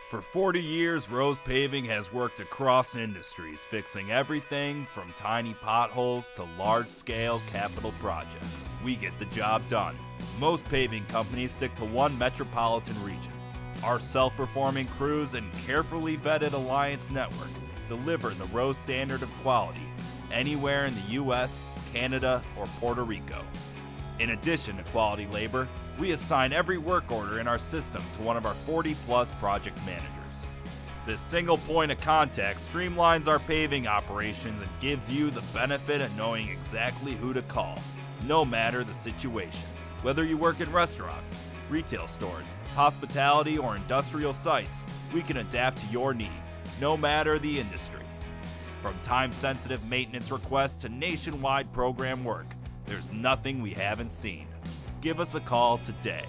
For 40 years, Rose Paving has worked across industries, fixing everything from tiny potholes to large-scale capital projects. We get the job done. Most paving companies stick to one metropolitan region. Our self-performing crews and carefully vetted alliance network deliver the Rose standard of quality anywhere in the US, Canada, or Puerto Rico. In addition to quality labor, we assign every work order in our system to one of our 40-plus project managers. This single point of contact streamlines our paving operations and gives you the benefit of knowing exactly who to call, no matter the situation. Whether you work in restaurants, retail stores, hospitality, or industrial sites, we can adapt to your needs, no matter the industry. From time-sensitive maintenance requests to nationwide program work, there's nothing we haven't seen. Give us a call today.